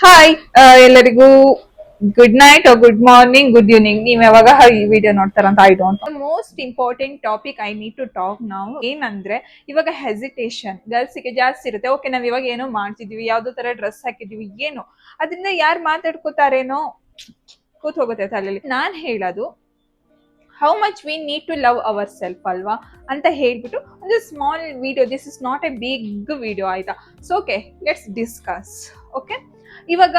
Hi ಎಲ್ಲರಿಗೂ good night good morning good evening. ನೀವ್ ಯಾವಾಗ ಈ ವಿಡಿಯೋ ನೋಡ್ತಾರಂತ I don't. Most important topic I need to talk ನಾವು ಏನಂದ್ರೆ ಇವಾಗ ಹೆಸಿಟೇಷನ್ ಗರ್ಲ್ಸ್ಗೆ ಜಾಸ್ತಿ ಇರುತ್ತೆ. ಓಕೆ, ನಾವ್ ಇವಾಗ ಏನೋ ಮಾಡ್ತಿದೀವಿ, ಯಾವ್ದೋ ತರ ಡ್ರೆಸ್ ಹಾಕಿದೀವಿ, ಏನೋ ಅದರಿಂದ ಯಾರು ಮಾತಾಡ್ಕೋತಾರೇನೋ ಕೂತ್ ಹೋಗುತ್ತೆ ತಲೆಯಲ್ಲಿ. ನಾನ್ ಹೇಳೋದು how much we need to love our self ಅಲ್ವಾ ಅಂತ ಹೇಳ್ಬಿಟ್ಟು ಒಂದು small video. This is not a big video, ಆಯ್ತಾ? So okay, let's discuss. Okay, ಇವಾಗ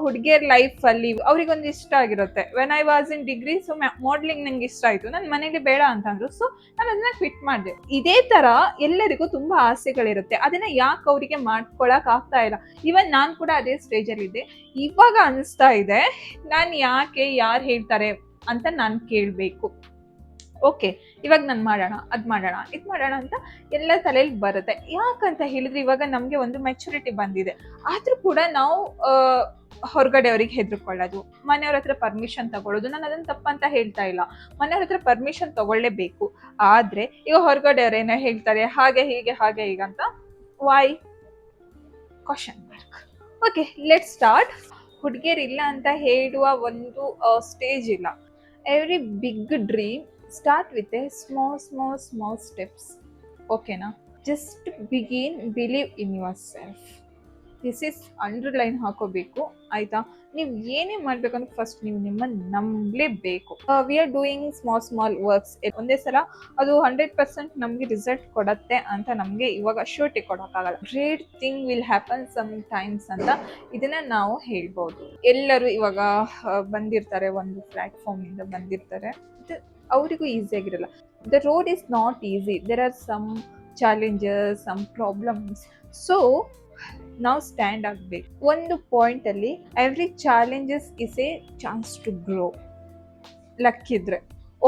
ಹುಡುಗಿಯರ್ ಲೈಫ್ ಅಲ್ಲಿ ಅವ್ರಿಗೊಂದು ಇಷ್ಟ ಆಗಿರುತ್ತೆ. When I was in degree, so modelling ನಂಗೆ ಇಷ್ಟ ಆಯ್ತು, ನನ್ನ ಮನೇಲಿ ಬೇಡ ಅಂತಂದ್ರು, ಸೊ ನಾನು ಅದನ್ನ ಕ್ವಿಟ್ ಮಾಡಿದೆ. ಇದೇ ತರ ಎಲ್ಲರಿಗೂ ತುಂಬಾ ಆಸೆಗಳಿರುತ್ತೆ, ಅದನ್ನ ಯಾಕೆ ಅವರಿಗೆ ಮಾಡ್ಕೊಳಕ್ ಆಗ್ತಾ ಇಲ್ಲ. ಇವನ್ ನಾನ್ ಕೂಡ ಅದೇ ಸ್ಟೇಜ್ ಅಲ್ಲಿ ಇದ್ದೆ. ಇವಾಗ ಅನಿಸ್ತಾ ಇದೆ, ನಾನ್ ಯಾಕೆ ಯಾರು ಹೇಳ್ತಾರೆ ಅಂತ ನಾನು ಕೇಳಬೇಕು. ಓಕೆ, ಇವಾಗ ನಾನು ಮಾಡೋಣ, ಅದ್ ಮಾಡೋಣ, ಇದ್ ಮಾಡೋಣ ಅಂತ ಎಲ್ಲ ತಲೆಯಲ್ಲಿ ಬರುತ್ತೆ. ಯಾಕಂತ ಹೇಳಿದ್ರೆ ಇವಾಗ ನಮ್ಗೆ ಒಂದು ಮೆಚುರಿಟಿ ಬಂದಿದೆ. ಆದ್ರೂ ಕೂಡ ನಾವು ಹೊರಗಡೆ ಅವ್ರಿಗೆ ಹೆದರ್ಕೊಳ್ಳೋದು, ಮನೆಯವ್ರ ಹತ್ರ ಪರ್ಮಿಷನ್ ತಗೊಳ್ಳೋದು. ನಾನು ಅದನ್ನ ತಪ್ಪಂತ ಹೇಳ್ತಾ ಇಲ್ಲ, ಮನೆಯವ್ರ ಹತ್ರ ಪರ್ಮಿಷನ್ ತಗೊಳ್ಳೇಬೇಕು. ಆದ್ರೆ ಈಗ ಹೊರಗಡೆ ಅವ್ರೇನೋ ಹೇಳ್ತಾರೆ, ಹಾಗೆ ಹೀಗೆ ಹಾಗೆ ಈಗ ಅಂತ. Why? Question mark. Okay, let start. ಹುಡುಗಿಯರಿಲ್ಲ ಅಂತ ಹೇಳುವ ಒಂದು ಸ್ಟೇಜ್ ಇಲ್ಲ. Every big dream start with a small steps. Okay na? Just begin, believe in yourself. This is underline ಹಾಕೋಬೇಕು, ಆಯ್ತಾ? ನೀವು ಏನೇ ಮಾಡ್ಬೇಕಂದ್ರೆ ಫಸ್ಟ್ ನೀವು ನಿಮ್ಮನ್ನು ನಂಬಲೇಬೇಕು. We are doing small works. ಒಂದೇ ಸಲ ಅದು 100% ನಮಗೆ ರಿಸಲ್ಟ್ ಕೊಡತ್ತೆ ಅಂತ ನಮಗೆ ಇವಾಗ ಶ್ಯೂರಿಟಿ ಕೊಡೋಕ್ಕಾಗಲ್ಲ. Great thing will happen some times ಅಂತ ಇದನ್ನ ನಾವು ಹೇಳ್ಬೋದು. ಎಲ್ಲರೂ ಇವಾಗ ಬಂದಿರ್ತಾರೆ, ಒಂದು ಪ್ಲಾಟ್ಫಾರ್ಮ್ ಇಂದ ಬಂದಿರ್ತಾರೆ, ಅವರಿಗೂ ಈಸಿ ಆಗಿರಲ್ಲ. The road is not easy, there are some challenges, some problems. So ನಾವು ಸ್ಟ್ಯಾಂಡ್ ಆಗಬೇಕು. ಒಂದು ಪಾಯಿಂಟ್ ಅಲ್ಲಿ every challenges is a chance to grow. Luck ಇದ್ರೆ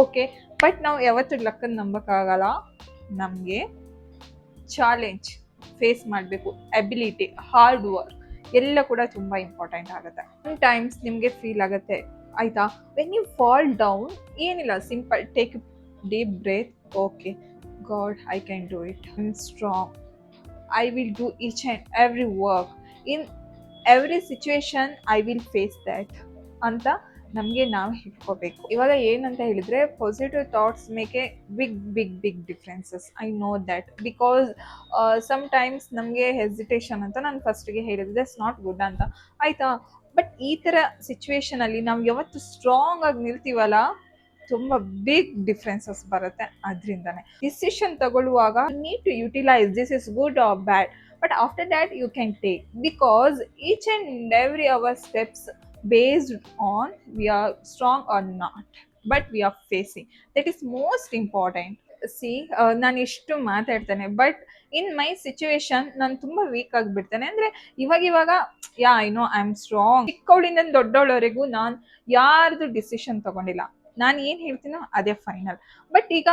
ಓಕೆ, ಬಟ್ ನಾವು ಯಾವತ್ತೂ ಲಕ್ಕನ್ನು ನಂಬಕ್ಕಾಗಲ್ಲ. ನಮಗೆ ಚಾಲೆಂಜ್ ಫೇಸ್ ಮಾಡಬೇಕು, ಎಬಿಲಿಟಿ, ಹಾರ್ಡ್ ವರ್ಕ್ ಎಲ್ಲ ಕೂಡ ತುಂಬ ಇಂಪಾರ್ಟೆಂಟ್ ಆಗುತ್ತೆ. ಟೈಮ್ಸ್ ನಿಮಗೆ ಫೀಲ್ ಆಗುತ್ತೆ, ಆಯ್ತಾ? ವೆನ್ ಯು ಫಾಲ್ ಡೌನ್, ಏನಿಲ್ಲ, simple take deep breath. Okay, God, I can do it, I am strong, I will do each and every work, in every situation I will face that ಅಂತ ನಮಗೆ ನಾವು ಹೇಳ್ಕೋಬೇಕು. ಇವಾಗ ಏನಂತ ಹೇಳಿದ್ರೆ, positive thoughts make a big differences. I know that because sometimes ನಮಗೆ hesitation ಅಂತ ನಾನು ಫಸ್ಟಿಗೆ ಹೇಳಿದೆ, ದಟ್ಸ್ ನಾಟ್ ಗುಡ್ ಅಂತ, ಆಯ್ತಾ? ಬಟ್ ಈ ಥರ ಸಿಚುವೇಶನ್ ಅಲ್ಲಿ ನಾವು ಯಾವತ್ತು ಸ್ಟ್ರಾಂಗ್ ಆಗಿ ನಿಲ್ತೀವಲ್ಲ, ತುಂಬ ಬಿಗ್ ಡಿಫ್ರೆನ್ಸಸ್ ಬರುತ್ತೆ. ಅದರಿಂದನೇ ಡಿಸಿಷನ್ ತಗೊಳ್ಳುವಾಗ need to utilise this is good or bad, but after that you can take, because each and every our steps based on we are strong or not, but we are facing, that is most important. C, ನಾನು ಇಷ್ಟು ಮಾತಾಡ್ತೇನೆ, but in my situation ನಾನು ತುಂಬ weak ಆಗಿಬಿಡ್ತೇನೆ. ಅಂದರೆ ಇವಾಗ I know I am strong. ಚಿಕ್ಕವಳಿಂದ ದೊಡ್ಡವಳವರೆಗೂ ನಾನು ಯಾರ್ದು ಡಿಸಿಷನ್ ತಗೊಂಡಿಲ್ಲ. ನಾನು ಏನು ಹೇಳ್ತೀನೋ ಅದೇ ಫೈನಲ್. ಬಟ್ ಈಗ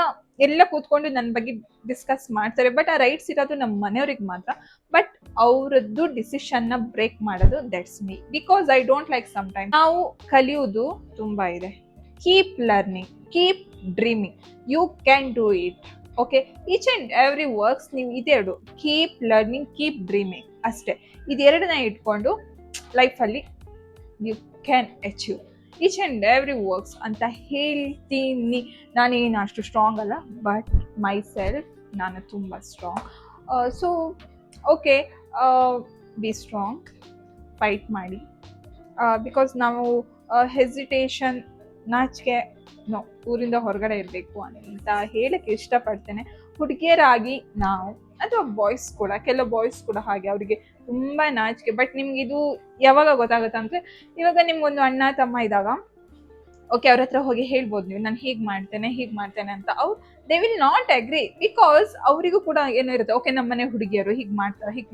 ಎಲ್ಲ ಕೂತ್ಕೊಂಡು ನನ್ನ ಬಗ್ಗೆ ಡಿಸ್ಕಸ್ ಮಾಡ್ತಾರೆ, ಬಟ್ ಆ ರೈಟ್ಸ್ ಇರೋದು ನಮ್ಮ ಮನೆಯವ್ರಿಗೆ ಮಾತ್ರ. ಬಟ್ ಅವರದ್ದು ಡಿಸಿಷನ್ನ ಬ್ರೇಕ್ ಮಾಡೋದು that's me, because I don't like some time. ನಾವು ಕಲಿಯೋದು ತುಂಬ ಇದೆ. Keep learning, keep dreaming, you can do it. Okay, each and every works ನೀವು ಇದೆರಡು, ಕೀಪ್ ಲರ್ನಿಂಗ್, ಕೀಪ್ ಡ್ರೀಮಿಂಗ್, ಅಷ್ಟೇ. ಇದೆರಡನ್ನ ಇಟ್ಕೊಂಡು ಲೈಫಲ್ಲಿ you can achieve each and every works ಅಂತ ಹೇಳ್ತೀನಿ. ನಾನೇನು ಅಷ್ಟು ಸ್ಟ್ರಾಂಗ್ ಅಲ್ಲ, ಬಟ್ ಮೈ ಸೆಲ್ಫ್ ನಾನು ತುಂಬ strong. So okay, be strong, fight ಮಾಡಿ. ಬಿಕಾಸ್ ನಾವು ಹೆಸಿಟೇಷನ್, ನಾಚಿಕೆ, ನೋ, ಊರಿಂದ ಹೊರಗಡೆ ಇರಬೇಕು ಅಂತ ಹೇಳಕ್ಕೆ ಇಷ್ಟಪಡ್ತೇನೆ. ಹುಡುಗಿಯರಾಗಿ ನಾವು, ಅಥವಾ ಬಾಯ್ಸ್ ಕೂಡ, ಕೆಲವು ಬಾಯ್ಸ್ ಕೂಡ ಹಾಗೆ, ಅವರಿಗೆ ತುಂಬ ನಾಚಿಕೆ. ಬಟ್ ನಿಮ್ಗೆ ಇದು ಯಾವಾಗ ಗೊತ್ತಾಗುತ್ತೆ ಅಂದರೆ, ಇವಾಗ ನಿಮ್ಗೊಂದು ಅಣ್ಣ ತಮ್ಮ ಇದ್ದಾಗ ಓಕೆ, ಅವ್ರ ಹತ್ರ ಹೋಗಿ ಹೇಳ್ಬೋದು ನೀವು, ನಾನು ಹೀಗೆ ಮಾಡ್ತೇನೆ ಅಂತ. ಅವ್ರು they will not agree, because ಅವರಿಗೂ ಕೂಡ ಏನೋ ಇರುತ್ತೆ, ಓಕೆ ನಮ್ಮ ಮನೆ ಹುಡುಗಿಯರು ಹೀಗೆ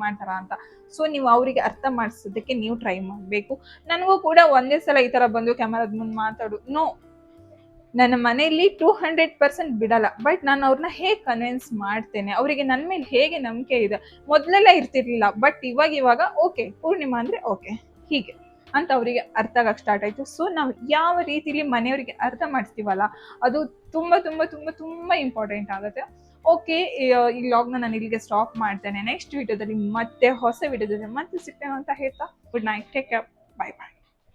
ಮಾಡ್ತಾರ ಅಂತ. ಸೊ ನೀವು ಅವರಿಗೆ ಅರ್ಥ ಮಾಡಿಸೋದಕ್ಕೆ ನೀವು ಟ್ರೈ ಮಾಡಬೇಕು. ನನಗೂ ಕೂಡ ಒಂದೇ ಸಲ ಈ ಥರ ಬಂದು ಕ್ಯಾಮರಾದ ಮುಂದೆ ಮಾತಾಡು, ನೋ, ನನ್ನ ಮನೆಯಲ್ಲಿ 200% ಬಿಡಲ್ಲ. ಬಟ್ ನಾನು ಅವ್ರನ್ನ ಹೇಗೆ ಕನ್ವಿನ್ಸ್ ಮಾಡ್ತೇನೆ, ಅವರಿಗೆ ನನ್ನ ಮೇಲೆ ಹೇಗೆ ನಂಬಿಕೆ ಇದೆ, ಮೊದಲೆಲ್ಲ ಇರ್ತಿರ್ಲಿಲ್ಲ, ಬಟ್ ಇವಾಗ ಓಕೆ ಪೂರ್ಣಿಮಾ ಅಂದರೆ ಓಕೆ ಹೀಗೆ ಅಂತ ಅವರಿಗೆ ಅರ್ಥ ಆಗಕ್ಕೆ ಸ್ಟಾರ್ಟ್ ಆಯಿತು. ಸೊ ನಾವು ಯಾವ ರೀತಿಲಿ ಮನೆಯವರಿಗೆ ಅರ್ಥ ಮಾಡಿಸ್ತೀವಲ್ಲ, ಅದು ತುಂಬ ತುಂಬ ತುಂಬ ತುಂಬ ಇಂಪಾರ್ಟೆಂಟ್ ಆಗುತ್ತೆ. ಓಕೆ, ಈ ವ್ಲಾಗ್ನ ನಾನು ಇಲ್ಲಿಗೆ ಸ್ಟಾಪ್ ಮಾಡ್ತೇನೆ. ನೆಕ್ಸ್ಟ್ ವಿಡಿಯೋದಲ್ಲಿ ಮತ್ತೆ ಹೊಸ ವಿಡಿಯೋದಲ್ಲಿ ಮತ್ತೆ ಸಿಗ್ತೇನೆ ಅಂತ ಹೇಳ್ತಾ ಗುಡ್ ನೈಟ್, ಟೇಕ್ ಕೇರ್. ಬಾಯ್ ಬಾಯ್.